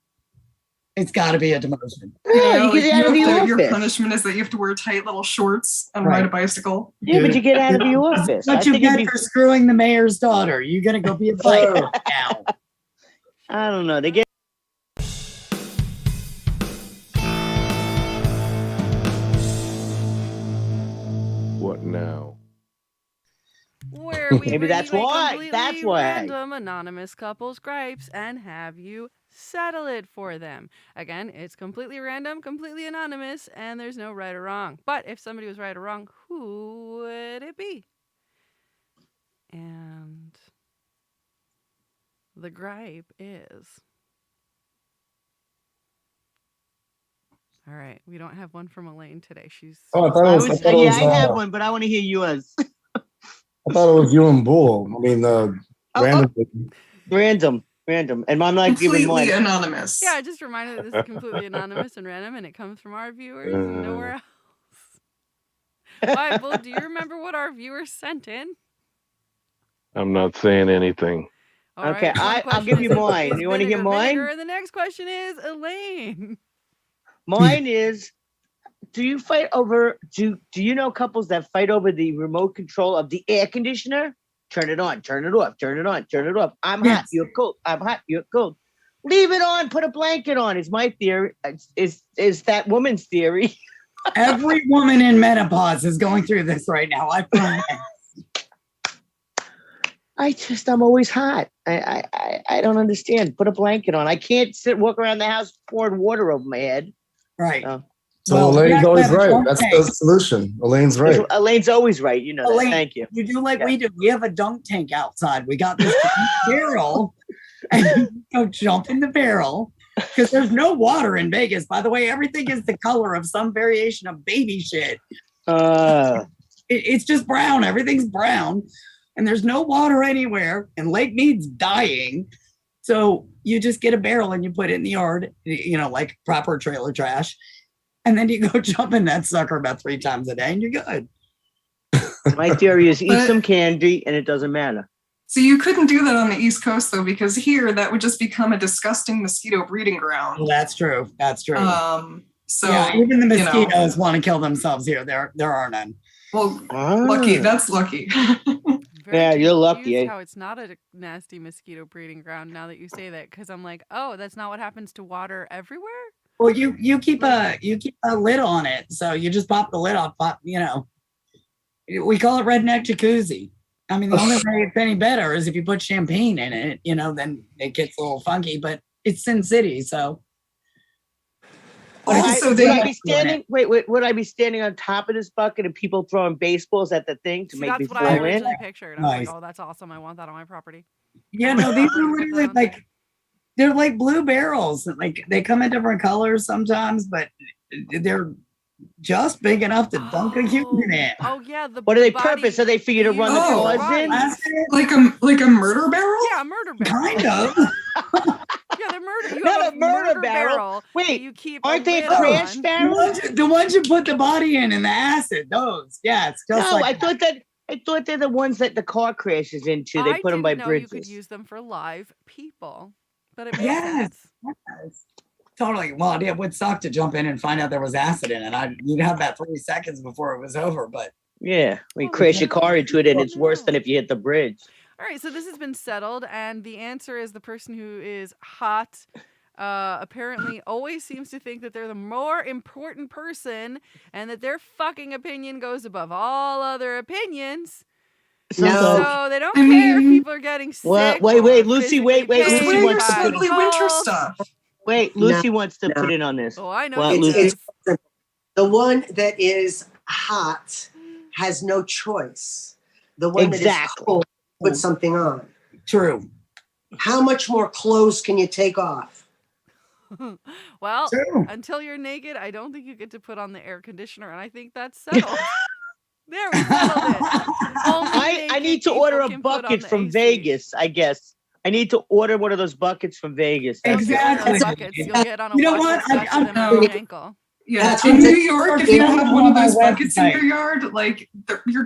It's got to be a demotion. Yeah, you get out of the Your office. punishment is that you have to wear tight little shorts and ride a bicycle. Yeah, but you get out of the office. What you get for screwing the mayor's daughter? You're gonna go be a biker now. I don't know. They get. What now? Where we Maybe bring that's you a why. completely That's why. random anonymous couple's gripes and have you settle it for them. Again, it's completely random, completely anonymous, and there's no right or wrong. But if somebody was right or wrong, who would it be? And the gripe is. All right, we don't have one from Elaine today. She's. Oh, I thought it was. I have one, but I want to hear yours. I thought it was you and Bull. I mean, random. And I'm not giving Completely mine. anonymous. Yeah, I just reminded that this is completely anonymous and random, and it comes from our viewers and nowhere else. All right, Bull, do you remember what our viewers sent in? I'm not saying anything. All Okay, right, one I'll give you question is mine. You want to hear vinegar, mine? vinegar, and the next question is Elaine. Mine is, do you fight over, do you know couples that fight over the remote control of the air conditioner? Turn it on, turn it off, turn it on, turn it off. I'm hot, you're cold. I'm hot, you're cold. Leave it on, put a blanket on is my theory. Is that woman's theory. Every woman in menopause is going through this right now. I promise. I'm always hot. I don't understand. Put a blanket on. I can't walk around the house pouring water over my head. Right. So Elaine's always right. That's the solution. Elaine's right. Elaine's always right. You know Elaine, that. Thank you. You do like we do. We have a dunk tank outside. We got this barrel, and you go jump in the barrel because there's no water in Vegas. By the way, everything is the color of some variation of baby shit. It's just brown. Everything's brown, and there's no water anywhere. And Lake Mead's dying. So you just get a barrel and you put it in the yard, like proper trailer trash. And then you go jump in that sucker about 3 times a day and you're good. My theory is eat some candy and it doesn't matter. So you couldn't do that on the East Coast, though, because here that would just become a disgusting mosquito breeding ground. Well, that's true. That's true. So yeah, even the mosquitoes want to kill themselves here. There are none. Well, lucky. That's lucky. Yeah, you're lucky. How it's not a nasty mosquito breeding ground now that you say that, because I'm like, oh, that's not what happens to water everywhere. Well, you keep a lid on it, so you just pop the lid off. We call it redneck jacuzzi. I mean, the only way it's any better is if you put champagne in it. Then it gets a little funky. But it's Sin City, so. Would I be standing? Would I be standing on top of this bucket and people throwing baseballs at the thing to make me That's what I flow in? originally pictured. I was Nice. like, oh, that's awesome. I want that on my property. Yeah, no, these are literally they're like blue barrels. Like they come in different colors sometimes, but they're just big enough to dunk a human in. Oh yeah, What are they purpose? Are they for you to run the claws in? Like a murder barrel? Yeah, a murder barrel. Kind of. Yeah, they're murder. You Not have a murder barrel. Wait, Wait, you keep aren't they a lid crash on. barrel? The ones you put the body in and the acid. Those. Yeah, it's just No, like I thought they're the ones that the car crashes into. They put them by I didn't know bridges. you could use them for live people, but it makes Yes. sense. Totally. Well, it would suck to jump in and find out there was acid in it. You'd have that 3 seconds before it was over, but Yeah, we crash your car into it, and it's worse than if you hit the bridge. All right, so this has been settled, and the answer is the person who is hot. Apparently always seems to think that they're the more important person and that their fucking opinion goes above all other opinions. So- So they don't I care if mean- people are getting sick. Well, wait, or Lucy, wait, physically Just Lucy wear pain your wants to by put sparkly the winter cold. stuff. Wait, Lucy wants to put in on this. Oh, I know. What, she Lucy? does. It's the one that is hot has no choice. The one that Exactly. is cold, put something on. True. How much more clothes can you take off? Well, True. until you're naked, I don't think you get to put on the air conditioner, and I think that's settled. There, we settled it. Only I naked need to people order a can put on bucket the from AC. Vegas, I guess. I need to order one of those buckets from Vegas. Don't That's get one of those Exactly. buckets. You'll get on a You know watch what? and scratch I'm- them on no. your ankle. Yeah, That's in what New they- York, if they you have have on one of my those buckets in website. your yard, like you're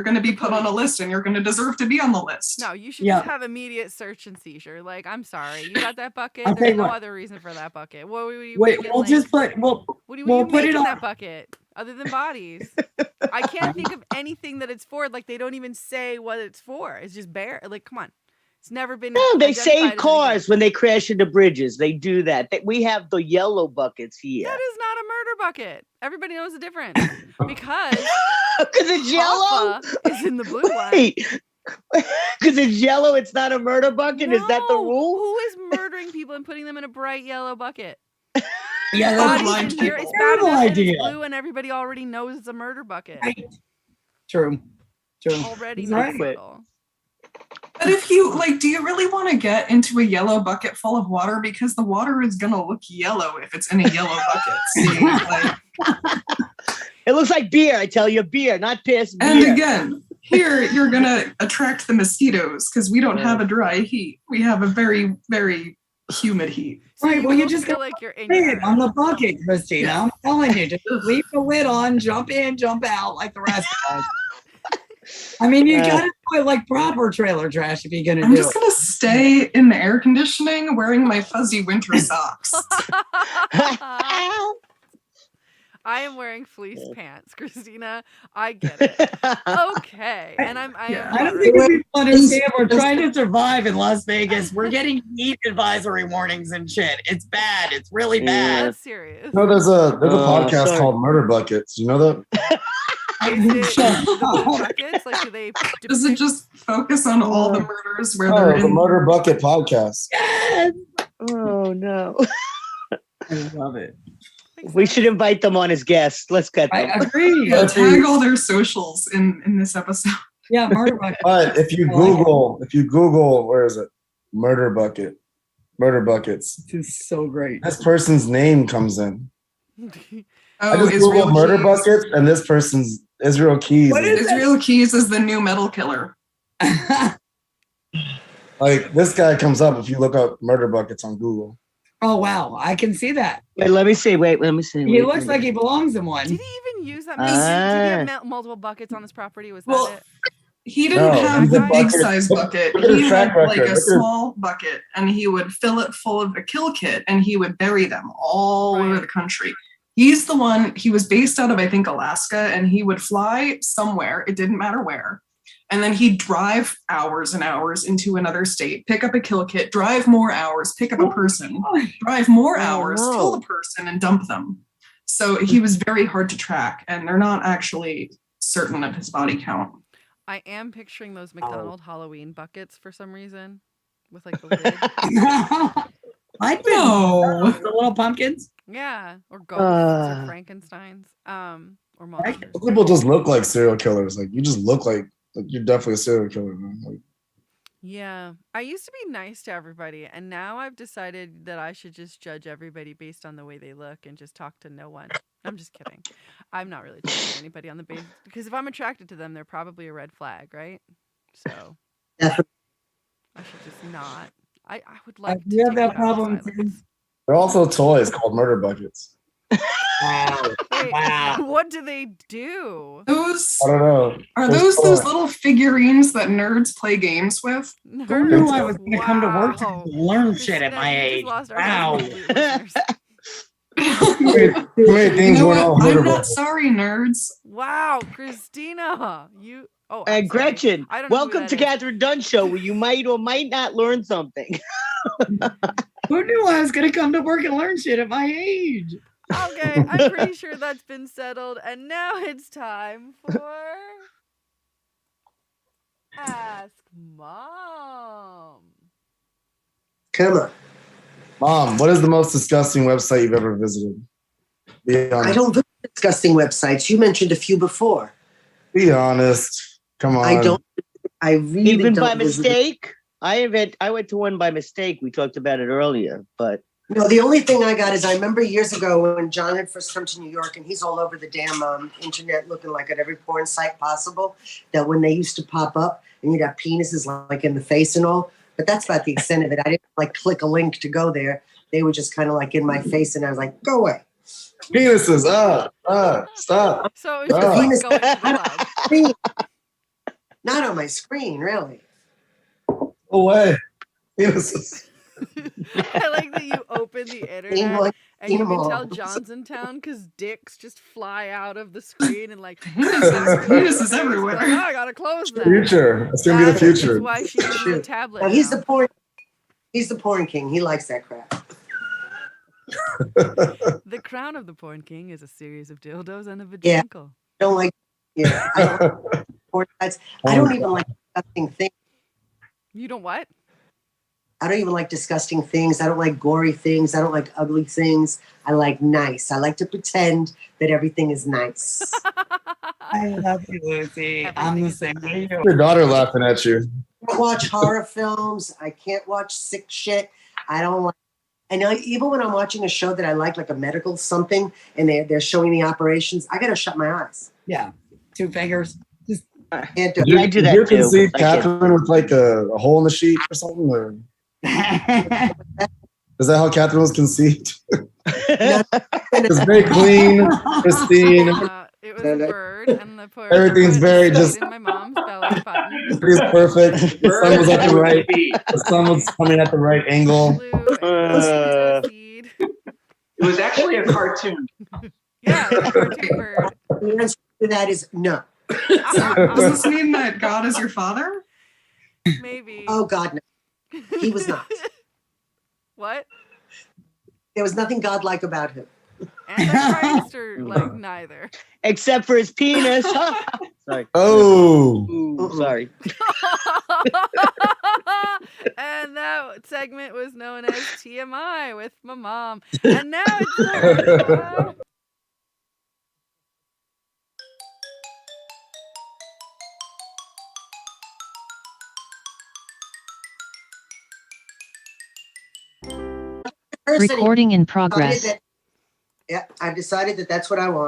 gonna be put on a list, and you're gonna deserve to be on the list. No, you should Yeah. just have immediate search and seizure. Like, I'm sorry, you got that bucket. I'll tell There's you no what. other reason for that bucket. What were you Wait, making, we'll like, just put what do we'll you put make it in on. that bucket other than bodies? I can't think of anything that it's for. Like, they don't even say what it's for. It's just bare. Like, come on, it's never been. No, they identified save as cars anything. when they crash into bridges. They do that. We have the yellow buckets here. That is not a murder bucket. Everybody knows the difference because Because it's yellow? Hoffa is in the blue one. Wait. Because it's yellow, it's not a murder bucket? Is that the No. rule? Who is murdering people and putting them in a bright yellow bucket? Yeah, Bodies that's Bodies blind in here. people. It's bad Terrible enough that idea. it's blue and everybody already knows it's a murder bucket. right. True. True. Already He's not right. subtle. But if you like, do you really want to get into a yellow bucket full of water? Because the water is gonna look yellow if it's in a yellow bucket. See, like, It looks like beer, I tell you, beer, not piss, beer. and again, here you're gonna attract the mosquitoes because we don't have a dry heat. We have a very, very humid heat. So Right, well, you both just feel got like you're in Lid your on the bucket, Christina. I'm telling you, just leave the lid on, jump in, jump out like the rest of us. I mean, you gotta do it like proper trailer trash if you're gonna I'm do just it. gonna stay in the air conditioning wearing my fuzzy winter socks. I am wearing fleece pants, Christina. I get it. Okay, and I Yeah. am I don't not think really- people understand we're trying to survive in Las Vegas. We're getting heat advisory warnings and shit. It's bad. It's really bad. that's serious. No, there's a podcast sorry. called Murder Buckets. You know that? Is it the blue buckets? Like, do they? Does it just focus on all the murders where Oh, they're the in? Murder Bucket podcast. Yes! Oh, no. I love it. We should invite them on as guests. Let's get I them. agree. Yeah, tag all their socials in this episode. Yeah, murder bucket. But if you I like Google, where is it? Murder buckets. This is so great. This person's name comes in. I Oh, just Israel Googled murder Keys. buckets, and this person's Israel Keys. What is Israel Keys is the new metal killer. Like this guy comes up if you look up murder buckets on Google. Oh wow, I can see that. Wait, let me see. He looks like he belongs in one. Did he even use that? Did he have multiple buckets on his property? Was that Well, it? He didn't No, have the the big bucket- size look- bucket. look at his He track had like record. a Look at his- small bucket, and he would fill it full of a kill kit, and he would bury them all over Right. the country. He's the one. He was based out of, I think, Alaska, and he would fly somewhere. It didn't matter where. And then he'd drive hours and hours into another state, pick up a kill kit, drive more hours, pick up a person, drive more Oh, hours, no. kill the person, and dump them. So he was very hard to track, and they're not actually certain of his body count. I am picturing those Oh. McDonald Halloween buckets for some reason, with like the lid. I No. the little pumpkins. Yeah, or ghosts or Uh. Frankenstein's, or monsters. People just look like serial killers. Like you just look like you're definitely a serial killer, man. Like, Yeah, I used to be nice to everybody, and now I've decided that I should just judge everybody based on the way they look and just talk to no one. I'm just kidding. I'm not really judging anybody on the basis because if I'm attracted to them, they're probably a red flag, right? So Definitely. I should just not. I would I like to do have take that it out of problem too. silence. there are also toys called murder buckets. Wow. Wait, Wow. what do they do? Those I don't know. are There's those toys. little figurines that nerds play games with? Who knew I was going to come to work to Wow. learn shit at Christina, my you just age? lost our Wow. listeners. Too many You things know went on what? murder I'm not buckets. sorry, nerds. Wow, Christina, you. Oh, I'm And sorry. Gretchen, I don't know who welcome that to is. Kathryn Dunn Show, where you might or might not learn something. Who knew I was going to come to work and learn shit at my age? Okay, I'm pretty sure that's been settled, and now it's time for Ask Mom. Come on. Mom, what is the most disgusting website you've ever visited? Be honest. I don't visit disgusting websites. You mentioned a few before. Be honest. Come on. I don't. I really Even don't by visit- mistake? I went to one by mistake. We talked about it earlier, but No, the only thing I got is I remember years ago when John had first come to New York, and he's all over the damn internet looking like at every porn site possible, that when they used to pop up and you'd have penises like in the face and all, but that's about the extent of it. I didn't like click a link to go there. They were just kind of like in my face, and I was like, go away. Penises, stop. So it was The just penis- like going to the club. Screen. Not on my screen, really. Away. Penises. I like that you open the Seen internet like- and you seen 'em can all. tell John's in town because dicks just fly out of the screen and like Penises everywhere. Like, oh, I gotta close that. Future. It's gonna be the That future. is why she uses a tablet. No, he's now. the porn. He's the porn king. He likes that crap. The Crown of the Porn King is a series of dildos and a Yeah. vaginicle. I don't like. Yeah, I don't like porn sites. I don't even like disgusting things. You don't what? I don't even like disgusting things. I don't like gory things. I don't like ugly things. I like nice. I like to pretend that everything is nice. I love you, Lucy. I'm the same way you. Your daughter laughing at you. I can't watch horror films. I can't watch sick shit. I don't like. And even when I'm watching a show that I like a medical something, and they're showing the operations, I gotta shut my eyes. Yeah, 2 fingers. Just Can't do it. Yeah, I do that you too. can see I can't- Kathryn with like a hole in the sheet or something? Or is that how Kathryn was conceived? It's very clean, pristine. It was a bird, and the poor Everything's bird very stayed just- in my mom's belly button. Everything's perfect. The sun was at the right. The sun was coming at the right angle. Flew into a seed. It was actually a cartoon. Yeah, it was a cartoon bird. The answer to that is no. Does this mean that God is your father? Maybe. Oh God, no. He was not. What? There was nothing godlike about him. Antichrist or like neither? except for his penis. Sorry. Oh. Ooh, sorry. And that segment was known as TMI with my mom. And now it's Person, Recording in I've decided progress. that- Yeah, I've decided that that's what I want.